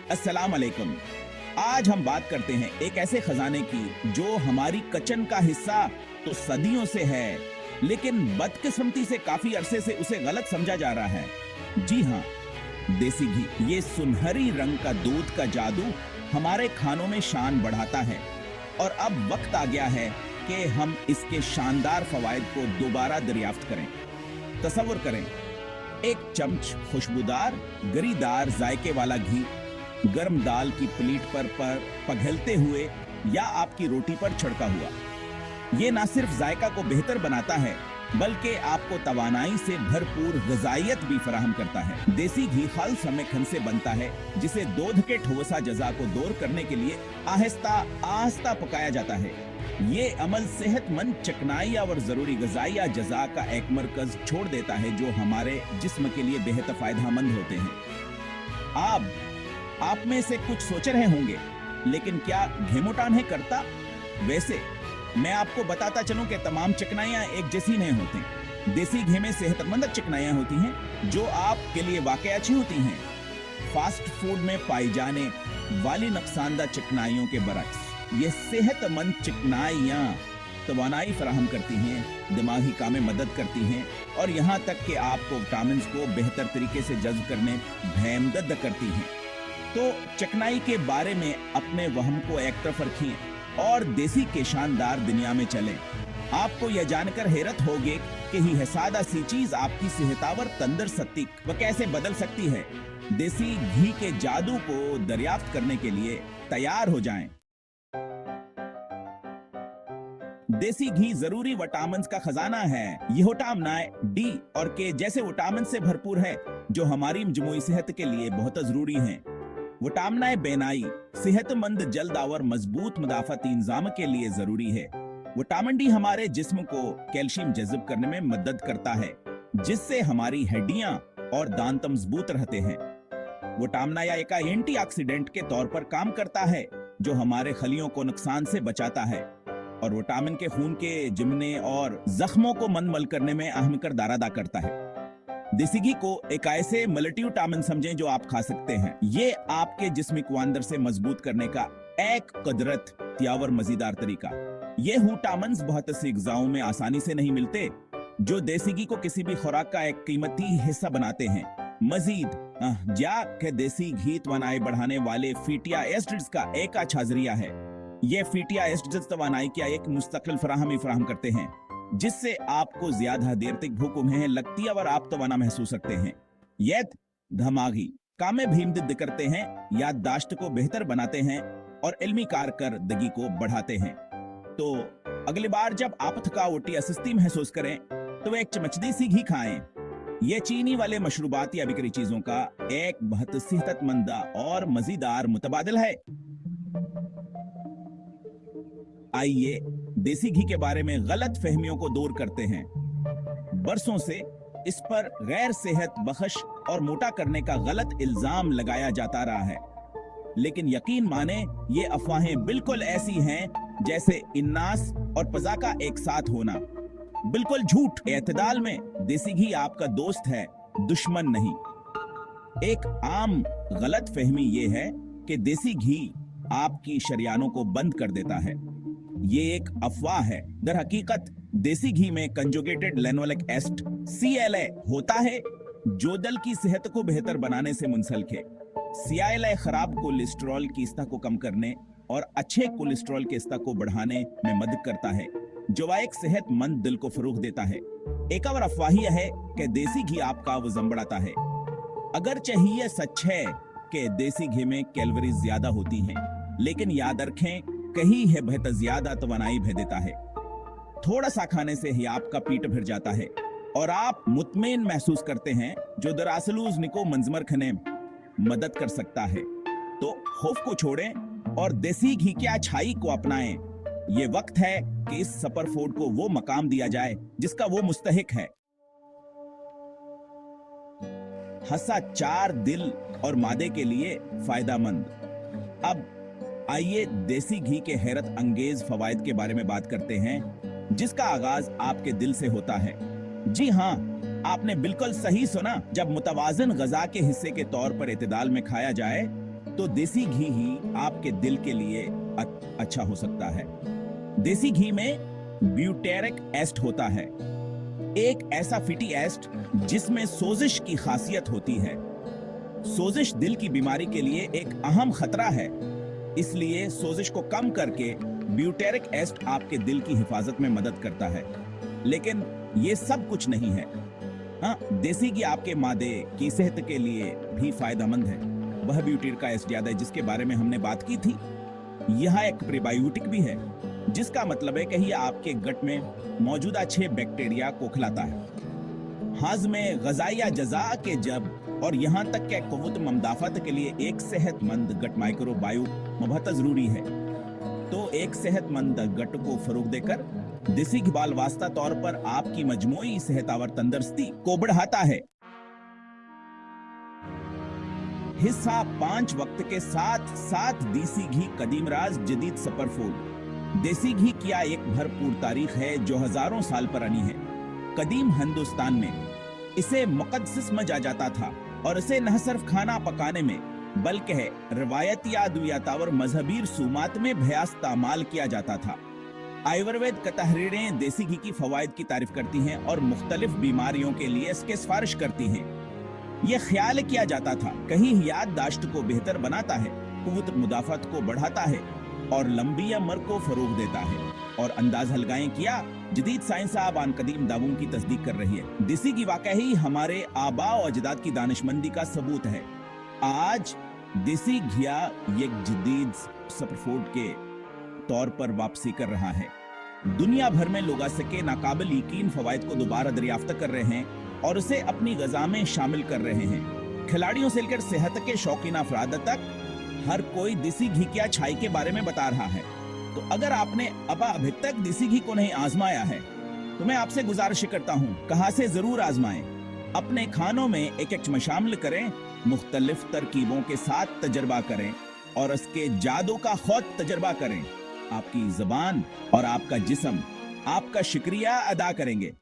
अस्सलाम वालेकुम। आज हम बात करते हैं एक ऐसे खजाने की जो हमारी किचन का हिस्सा तो सदियों से है, लेकिन बदकिस्मती से काफी अरसे से उसे गलत समझा जा रहा है। जी हाँ, देसी घी। ये सुनहरी रंग का दूध का जादू हमारे खानों में शान बढ़ाता है और अब वक्त आ गया है कि हम इसके शानदार फवायद को दोबारा दरियाफ्त करें। तसव्वुर करें, एक चम्मच खुशबूदार गरीदार जायके वाला घी गर्म दाल की प्लेट पर पघलते हुए या आपकी रोटी पर छिड़का हुआ। ये ना सिर्फ जायका को बेहतर बनाता है बल्कि आपको तवानाई से भरपूर ग़िज़ाइयत भी फराहम करता है। देसी घी खालिस मेखन से बनता है जिसे दूध के ठोसा जज़ा को दूर करने के लिए आहिस्ता आहिस्ता पकाया जाता है। ये अमल सेहतमंद चिकनाई और जरूरी ग़िज़ाइया जज़ा का एक मरकज छोड़ देता है जो हमारे जिस्म के लिए बेहद फायदेमंद होते हैं। आप में से कुछ सोच रहे होंगे, लेकिन क्या घी मोटान है करता? वैसे मैं आपको बताता चलूं कि तमाम चिकनाइयां एक जैसी नहीं होती। देसी घी में सेहतमंद चिकनाइयां होती हैं जो आपके लिए वाकई अच्छी होती हैं। फास्ट फूड में पाई जाने वाली नुकसानदा चिकनाइयों के बरक्स ये सेहतमंद चिकनाइयां तवानाई फराहम करती हैं, दिमागी काम में मदद करती हैं और यहाँ तक कि आपको विटामिन को बेहतर तरीके से जज्ब करने भैमदद करती हैं। तो चिकनाई के बारे में अपने वहम को एक तरफ रखिए और देसी के शानदार दुनिया में चलें। आपको यह जानकर हैरत होगी कि ही है सादा सी चीज आपकी सेहतावर तंदुरुस्ती व कैसे बदल सकती है। देसी घी के जादू को दरियाफ्त करने के लिए तैयार हो जाएं। देसी घी जरूरी विटामिन का खजाना है। ये विटामिन डी और के जैसे विटामिन से भरपूर है जो हमारी मजमूई सेहत के लिए बहुत जरूरी है। विटामिन बेनाई सेहतमंद जल्द और मजबूत मदाफती इंजाम के लिए जरूरी है। विटामिन डी हमारे जिस्म को कैल्शियम जज़ब करने में मदद करता है जिससे हमारी हड्डियां और दांत मजबूत रहते हैं। विटामिन एक एंटीऑक्सीडेंट के तौर पर काम करता है जो हमारे खलियों को नुकसान से बचाता है और विटामिन के खून के जिमने और जख्मों को मनमल करने में अहम किरदार अदा करता है। देसी घी को एक ऐसे मल्टीविटामिन समझें जो आप खा सकते हैं। ये आपके जिस्म को अंदर से मजबूत करने का एक कुदरत त्यावर मजेदार तरीका। ये विटामिन बहुत सी ग़िज़ाओं में आसानी से नहीं मिलते जो देसी घी को किसी भी खुराक का एक कीमती हिस्सा बनाते हैं। मजीद जा के देसी घी तवानाई बढ़ाने वाले फैटी एसिड्स का एक अच्छा जरिया है। ये फैटी एसिड्स तवानाई की एक मुस्तकिल फराहम करते हैं जिससे आपको ज्यादा देर तक भूख उन्हें लगती है और आप तवाना महसूस करते हैं। ये दिमागी काम में भी मदद करते हैं, याददाश्त को बेहतर बनाते हैं और इल्मी कारकर्दगी को बढ़ाते हैं। तो अगली बार जब आप थकावटी या सुस्ती महसूस करें तो एक चम्मच देसी घी खाएं। ये चीनी वाले मशरूबात या बिक्री चीजों का एक बहुत सेहतमंद और मजेदार मुतबादिल है। आइए देसी घी के बारे में गलत फहमियों को दूर करते हैं। बरसों से इस पर गैर सेहत बख्श और मोटा करने का गलत इल्जाम लगाया जाता रहा है, लेकिन यकीन माने ये अफवाहें बिल्कुल ऐसी हैं जैसे इन्नास और पजा का एक साथ होना। बिल्कुल झूठ। एतदाल में देसी घी आपका दोस्त है, दुश्मन नहीं। एक आम गलत फहमी ये है कि देसी घी आपकी शरियानों को बंद कर देता है। ये एक अफवाह है। दर हकीकत देसी घी में कंजुगेटेड लेनोलिक एसिड CLA होता है जो दिल की सेहत को बेहतर बनाने से मुंसलिक है। CLA खराब कोलेस्ट्रॉल की स्तर को कम करने और अच्छे कोलेस्ट्रॉल के स्तर को बढ़ाने में मदद करता है जो एक सेहतमंद दिल को फरोग देता है। एक और अफवाह यह है कि देसी घी आपका वजन बढ़ाता है। अगर चाहिए सच है कि देसी घी में कैलोरीज ज्यादा होती हैं, लेकिन याद रखें कहीं है बेहतर ज्यादा तवानाई भे देता है। थोड़ा सा खाने से ही आपका पेट भर जाता है और आप मुतमईन महसूस करते हैं जो दरअसल निको मंजमर खने मदद कर सकता है। तो खौफ को छोड़ें और देसी घी की अच्छाई को अपनाएं। ये वक्त है कि इस सुपर फूड को वो मकाम दिया जाए जिसका वो मुस्तहिक है। हंसा चार दिल और मादे के लिए फायदेमंद। अब आइए देसी घी के हैरत अंगेज फवायद के बारे में बात करते हैं जिसका आगाज आपके दिल से होता है। जी हाँ, आपने बिल्कुल सही सुना। जब मुतवाजन ग़िज़ा के हिस्से के तौर पर इत्तेदाल में खाया जाए तो देसी घी ही आपके दिल के लिए अच्छा हो सकता है। देसी घी में ब्यूटेरिक एसिड होता है, एक ऐसा फैटी एसिड जिसमें सोजिश की खासियत होती है। सोजिश दिल की बीमारी के लिए एक अहम खतरा है, इसलिए सोजिश को कम करके ब्यूटेरिक एसिड आपके दिल की हिफाजत में मदद करता है। लेकिन ये सब कुछ नहीं है। हाँ, देसी घी आपके मादे की सेहत के लिए भी फायदेमंद है। वह ब्यूटेरिक एसिड याद है जिसके बारे में हमने बात की थी। यह एक प्रीबायोटिक भी है, जिसका मतलब है कि यह आपके गट में मौजूदा अच्छे बैक्टीरिया को खिलाता है। हाजमे ग़िज़ाइया जज़ा के जब और यहाँ तक कि क़ुव्वत मदाफ़त के लिए एक सेहतमंद गट माइक्रोबायोम बहुत ज़रूरी है। तो एक सेहतमंद गट को फ़रोग़ देकर देसी घी बाल वास्ता तौर पर आपकी मजमूई सेहत और तंदुरुस्ती को बढ़ाता है। हिस्सा 5 वक्त के साथ साथ देसी घी कदीम राज जदीद सफरफोल। देसी घी की एक भरपूर तारीख है जो हजारों साल पुरानी है। कदीम हिंदुस्तान में इसे मुक़द्दस समझा जाता था और इसे न सिर्फ खाना पकाने में बल्कि रिवायती अदवियात और मजहबी रसूमात में भी इस्तेमाल किया जाता था। आयुर्वेद की तहरीरें देसी घी की फवाइद की तारीफ करती हैं और मुख्तलिफ बीमारियों के लिए इसके सिफारिश करती हैं। यह ख्याल किया जाता था कहीं याददाश्त को बेहतर बनाता है, क़ुव्वत मुदाफ़त को बढ़ाता है और लंबी उम्र को फरोग देता है। और अंदाज़ लगाएं किया जदीद साइंस आबान कदीम दावों की तस्दीक कर रही है। देसी घी वाकई हमारे आबा और अजदाद की दानिशमंदी का सबूत है। आज देसी घिया एक जदीद सुपरफूड के तौर पर वापसी कर रहा है। दुनिया भर में लोग इसके नाकाबिल यकीन फवाइद को दोबारा दरियाफ्त कर रहे हैं और उसे अपनी ग़िज़ा में शामिल कर रहे हैं। खिलाड़ियों से लेकर सेहत के शौकीन अफराद तक हर कोई देसी घी की अच्छाई के बारे में बता रहा है। तो अगर आपने अभी तक देसी घी को नहीं आजमाया है तो मैं आपसे गुजारिश करता हूँ कहाँ से जरूर आजमाएं। अपने खानों में एक में शामिल करें, मुख्तलिफ तरकीबों के साथ तजर्बा करें और इसके जादू का खुद तजर्बा करें। आपकी ज़बान और आपका जिस्म आपका शुक्रिया अदा करेंगे।